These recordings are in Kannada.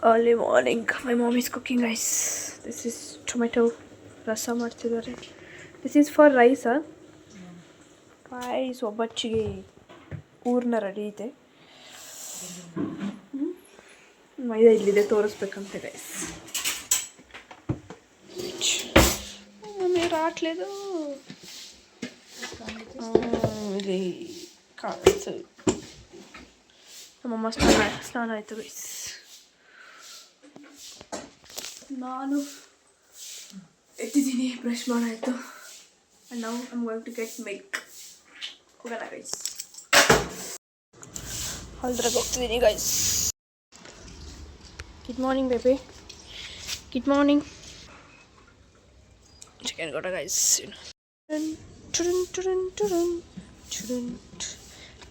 Early morning. My mom is cooking rice. This is tomato rasa ಮಾಡ್ತಿದ್ದಾರೆ. This is for rice, huh? Rice ಒಬ್ಬಚ್ಚಿಗೆ ಊರ್ನ ರೆಡಿ ಇದೆ. ಮೈದಾ ಇಲ್ಲಿದೆ ತೋರಿಸ್ಬೇಕಂತೆ ಗೈಸ್. మీరు రావట్లేదు. ఇది ಕಾಣಿಸು. ನಮ್ಮಮ್ಮ ಸ್ನಾನ ಆಯಿತು ಗೈಸ್. ನಾನು ಎತ್ತಿದ್ದೀನಿ, ಬ್ರಷ್ ಮಾಡಾಯಿತು. And now I am going to get milk. ಹೋಗೋಣ ಗೈಸ್. ಹೊಲ್ದ್ರಾಗ ಹೋಗ್ತಿದ್ದೀನಿ guys. Good morning baby. Good morning. Chicken ಗೋಟ guys.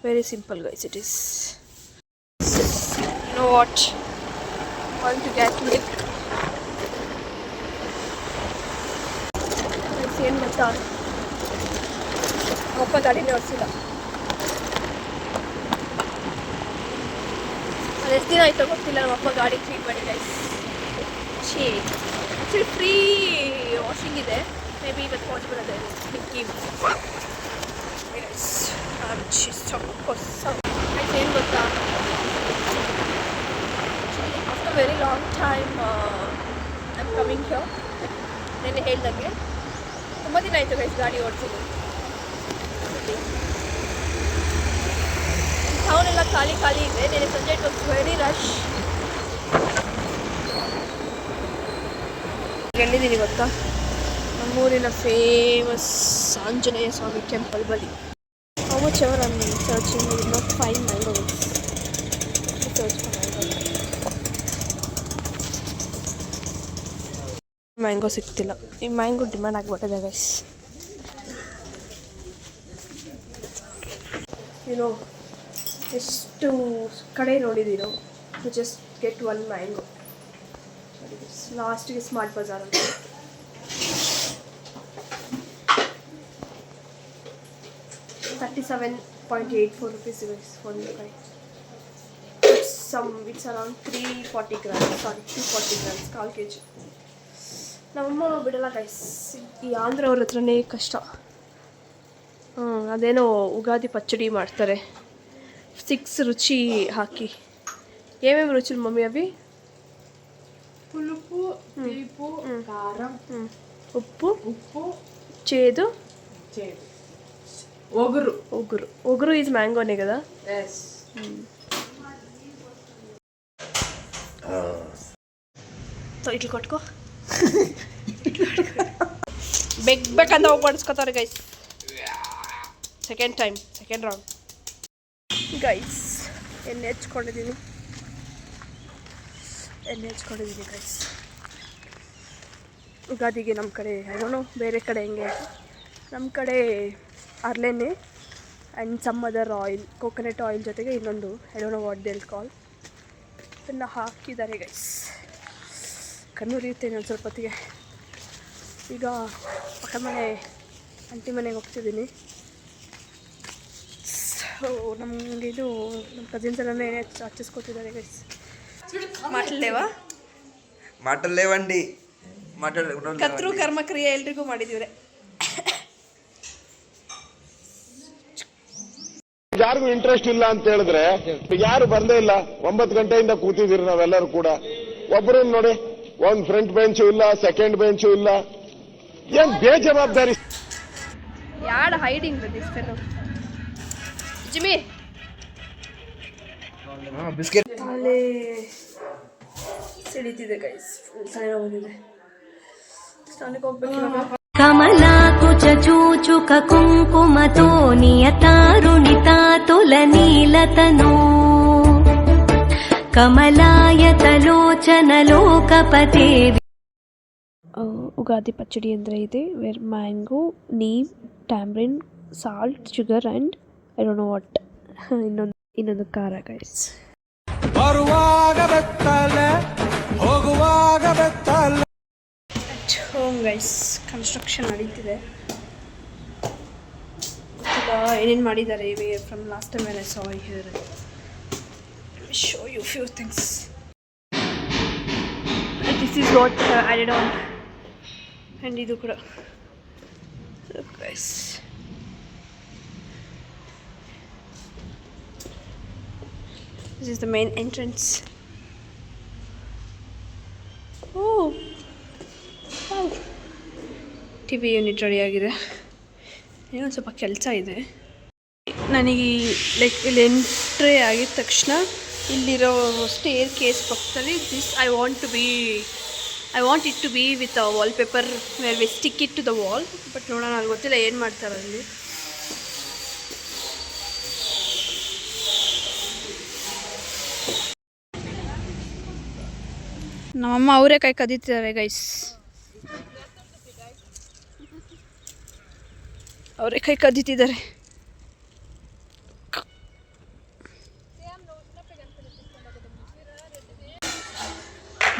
Very simple guys it is. You know what? I'm going to get milk. ಏನು ಗೊತ್ತಾ, ಅಪ್ಪ ಗಾಡಿನೇ ಓಡಿಸಿಲ್ಲ. ಅದು ಎಷ್ಟು ದಿನ ಆಯಿತು ಗೊತ್ತಿಲ್ಲ, ನಮ್ಮಪ್ಪ ಗಾಡಿ ಕ್ಲೀನ್ ಮಾಡಿ ಗೈಸ್. ಆ್ಯಕ್ಚುಲಿ ಫ್ರೀ ವಾಷಿಂಗ್ ಇದೆ, ಮೇ ಬಿ ಇವತ್ತು ಪಾಸಿಬಲ್ ಅದೇ ಮಿಕ್ಕಿ ಏನು ಗೊತ್ತಾ, after very long time I am coming here. ನೆನ್ನೆ ಹೇಳ್ದಂಗೆ ತುಂಬ ದಿನ ಆಯಿತು ಗೈಸ್ ಗಾಡಿ ಓಡಿಸಿದ್ದು. ಟೌನೆಲ್ಲ ಖಾಲಿ ಖಾಲಿ ಇದೆ. ನೆನ್ನೆ ಸಂಜೆ ಇಟ್ ವಾಸ್ ವೆರಿ ರಶ್. ಎಲ್ಲಿದ್ದೀನಿ ಗೊತ್ತಾ, ನಮ್ಮೂರಿನ ಫೇಮಸ್ ಆಂಜನೇಯ ಸ್ವಾಮಿ ಟೆಂಪಲ್ ಬಳಿ. How much ever I'm searching, I did not find mangoes. Search for mango. Mango ಸಿಗ್ತಿಲ್ಲ. ಈ ಮ್ಯಾಂಗೋ ಡಿಮ್ಯಾಂಡ್ ಆಗಿಬಿಟ್ಟಿದೆ ಗೈಸ್. ಏನೋ ಎಷ್ಟು ಕಡೆ ನೋಡಿದ್ದೀನೋ to just get one mango. ಲಾಸ್ಟಿಗೆ ಸ್ಮಾರ್ಟ್ ಬಜಾರ್ ಅಂತ. $37.84 guys, one guy. It's around 340 grams. Sorry, 240 grams, 1/4 kg. ನಮ್ಮಮ್ಮ ಬಿಡಲ್ಲ ಗೈಸ್. ಈ ಆಂಧ್ರ ಅವ್ರ ಹತ್ರನೇ ಕಷ್ಟ. ಅದೇನೋ ಉಗಾದಿ ಪಚ್ಚಡಿ ಮಾಡ್ತಾರೆ 6 ರುಚಿ ಹಾಕಿ. ಏನೇನು ರುಚಿ ಮಮ್ಮಿ ಅಭಿ? ಪುలుపు, తీపు, కారం, ಉಪ್ಪು, చేదు, ఒగురు ఈజ్ మ్యాంగోనే కదా. సో ఇట్లా కొట్టుకో. ಬೆಕ್ಬೇಕಂತ ಹೋಗಿ ಪಡಿಸ್ಕೊತಾರೆ ಗೈಸ್. Second round guys. ಎಣ್ಣೆ ಹಚ್ಕೊಂಡಿದ್ದೀನಿ ಗೈಸ್. ಉಗಾದಿಗೆ ನಮ್ಮ ಕಡೆ ಏನೋ ಬೇರೆ ಕಡೆ ಹೆಂಗೆ, ನಮ್ಮ ಕಡೆ ಹರಳೆಣ್ಣೆ and some other oil, coconut oil ಜೊತೆಗೆ ಇನ್ನೊಂದು I don't know what they will call, ಇದನ್ನು ಹಾಕಿದ್ದಾರೆ ಗೈಸ್. ಕಣ್ಣುರಿಯುತ್ತೇನೆ ಒಂದು ಸ್ವಲ್ಪ ಹೊತ್ತಿಗೆ. ಈಗ ಪಕ್ಕದ ಮನೆ ಆಂಟಿ ಮನೆಗೆ ಹೋಗ್ತಿದ್ದೀನಿ. ಸೊ ನಮಗೆ ಇದು ನಮ್ಮ ಕಸಿನ್ಸ್ ಎಲ್ಲನೇ ಹಚ್ಚಿಸ್ಕೊತಿದ್ದಾರೆ ಗೈಸ್. ಮಾಟಲ್ಲೇವಂಡಿ ಕತ್ರು ಕರ್ಮಕ್ರಿಯೆ ಎಲ್ರಿಗೂ ಮಾಡಿದ್ದೀವ್ರೆ. ಯಾರಿಗೂ ಇಂಟ್ರೆಸ್ಟ್ ಇಲ್ಲ ಅಂತ ಹೇಳಿದ್ರೆ ಯಾರು ಬಂದೇ ಇಲ್ಲ. 9 ಗಂಟೆಯಿಂದ ಕೂತಿದ್ದೀರಿ ನಾವೆಲ್ಲರೂ ಕೂಡ. ಒಬ್ಬರು ನೋಡಿ, ಒಂದು ಫ್ರಂಟ್ ಬೆಂಚು ಇಲ್ಲ, ಸೆಕೆಂಡ್ ಬೆಂಚು ಇಲ್ಲ. ಏನ್ ಬೇಜವಾಬ್ದಾರಿ. ಯಾಡ hiding this fellow. Jimmy biscuit ಅಲ್ಲೇ ಸಿಡಿತಿದೆ ಗೈಸ್. ಸೈನ್ ಹೋಗಿದೆ. ಸ್ನಾನಕ್ಕೆ ಹೋಗ್ಬೇಕು ಇವಾಗ. ಕಮಲಾಕುಚೂಚುಕ ಕುಂಕುಮತೋ ನಿಯತಾರುಣಿತಾ ತುಲನೀಲತನೋ ಕಮಲಾಯತಲೋಚನ ಲೋಕಪತೆ. ಉಗಾದಿ ಪಚ್ಚಡಿ ಅಂದರೆ ಇದೆ where mango, neem, tamarind, salt, sugar and I don't know what ಇನ್ನೊಂದು ಖಾರ ಗೈಸ್. ಬರುವಾಗ ಬೆತ್ತಲೆ ಹೋಗುವಾಗ ಬೆತ್ತಲೆ. ಹೋಮ್ ಗೈಸ್, ಕನ್ಸ್ಟ್ರಕ್ಷನ್ ನಡೀತಿದೆ. ಏನೇನು ಮಾಡಿದ್ದಾರೆ ಇವೆ from last time when I saw here. Show you few things. This is what added on. And ಇದು ಕೂಡ guys. This is the main entrance. Oh, wow. TV unit ready ಆಗಿದೆ. ಏನೋ ಸ್ವಲ್ಪ ಕೆಲಸ ಇದೆ. ನನಗೆ ಲೈಕ್ ಇಲ್ಲಿ ಎಂಟ್ರಿ ಆಗಿದ ತಕ್ಷಣ ಇಲ್ಲಿರೋ ಸ್ಟೇರ್ ಕೇಸ್ ಪಕ್ಕದಲ್ಲಿ I want it to be with a wallpaper where we stick it to the wall. But ನೋಡೋಣ, ನನಗೆ ಗೊತ್ತಿಲ್ಲ ಏನು ಮಾಡ್ತಾರೆ ಅಲ್ಲಿ. ನಮ್ಮಮ್ಮ ಅವರೇಕಾಯಿ ಕದೀತಿದ್ದಾರೆ ಗೈಸ್. ಅವರೇಕಾಯಿ ಕದೀತಿದ್ದಾರೆ.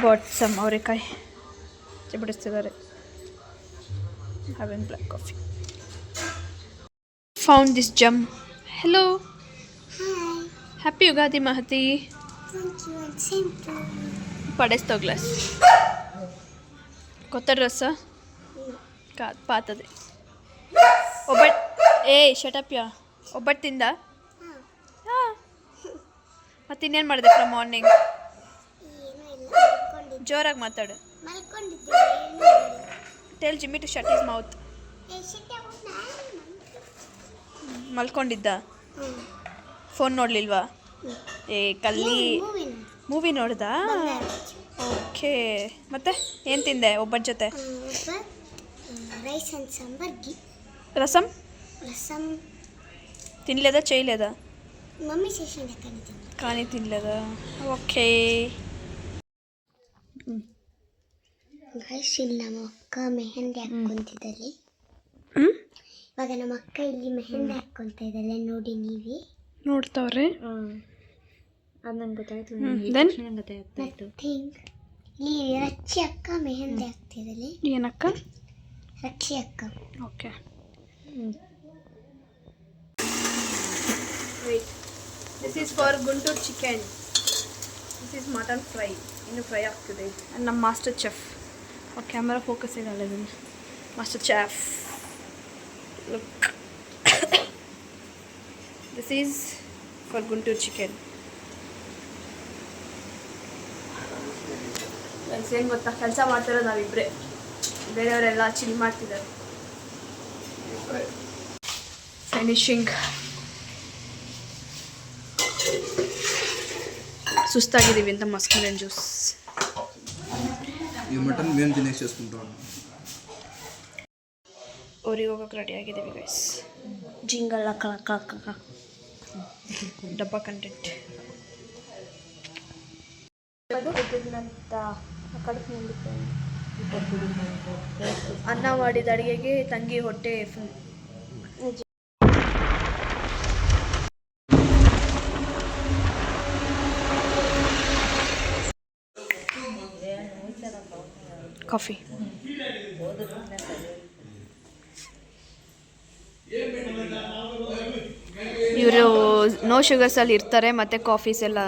ಬಾಟ್ ಸಮ್ ಅವರೇಕಾಯಿ ಬಿಡಿಸ್ತಿದ್ದಾರೆ. Having black coffee. Found this jam. Hello, happy Ugadi Mahati. పడేస్తావు గ్లాస్ కొత్త డ్రెస్సా కాదు పాతది. ఒబ్బట్ షటప్ యా. ಒಬ್ಬಟ್ಟು ತಿಂದ? ಮತ್ತೆ ಇನ್ನೇನು ಮಾಡಿದೆ ಫ್ರಮ್ ಮಾರ್ನಿಂಗ್? ಜೋರಾಗಿ ಮಾತಾಡು. Tell Jimmy to shut his mouth. ಮಲ್ಕೊಂಡಿದ್ದ? ಫೋನ್ ನೋಡಲಿಲ್ವಾ? ಕಲ್ಲಿ ಮೂವಿ ನೋಡ್ದಾ? ಓಕೆ. ಮತ್ತೆ ಏನು ತಿಂದೆ ಒಬ್ಬಟ್ಟು ಜೊತೆ? Rice and sambar. ರಸಂ ತಿನ್ಲೇದ? ಚೈಲೇದ? ಮಮ್ಮಿ ಶೇಷನ್ ಕಾಣಿ ತಿನ್ಲೇದ? ಓಕೆ. ಗೈಸ್, ಇಲ್ಲಿ ನಮ್ಮ ಅಕ್ಕ ಮೆಹಂದಿ ಹಾಕ್ಕೊಂತಿದ್ದಾರೆ. ಇವಾಗ ನಮ್ಮ ಅಕ್ಕ ಇಲ್ಲಿ ಮೆಹಂದಿ ಹಾಕ್ಕೊಂತ ಇದ್ದಾರೆ, ನೋಡಿ ನೀವೇ ನೋಡ್ತಾವ್ರೆ. ಅದು ನಂಗೆ ಗೊತ್ತಾಯ್ತು. ಇಲ್ಲಿ ರಕ್ಷಿ ಅಕ್ಕ ಮೆಹಂದಿ ಹಾಕ್ತಿದ್ದಾರೆ. ಏನಕ್ಕ? ರಕ್ಷಿ ಅಕ್ಕ. Okay. This is for Guntur chicken. This is mutton fry. ಇನ್ನು ಫ್ರೈ ಆಗ್ತಿದೆ. ನಮ್ಮ ಮಾಸ್ಟರ್ ಚೆಫ್. ಕ್ಯಾಮರಾ ಫೋಕಸ್ ಇರಲ್ಲ ಇದನ್ನು. Master chef look. This is for Guntur chicken. ಏನು ಗೊತ್ತಾ, ಕೆಲಸ ಮಾಡ್ತಿರೋದು ನಾವಿಬ್ಬರೇ, ಬೇರೆಯವರೆಲ್ಲ ಚಿಲ್ ಮಾಡ್ತಿದ್ದಾರೆ. ಫಿನಿಶಿಂಗ್. సుస్తాగిదివి ఇంత మస్కులెన్ జ్యూస్. ఈ మటన్ మేము తినేసి చేసుకుంటాం. ఓరియోకి రెడీ ಆಗಿದ್ದೀವಿ ಗೈಸ್. ಜಿಂಗಲ್ ಕಲಕ ಡಬ್ಬಾ ಕಂಟೆಂಟ್. ಅನ್ನ ಮಾಡಿದ ಅಡುಗೆಗೆ ತಂಗಿ ಹೊಟ್ಟೆ ಫುಲ್. ಕಾಫಿ. ಇವರು ನೋ ಶುಗರ್ಸಲ್ಲಿ ಇರ್ತಾರೆ, ಮತ್ತು ಕಾಫೀಸ್ ಎಲ್ಲ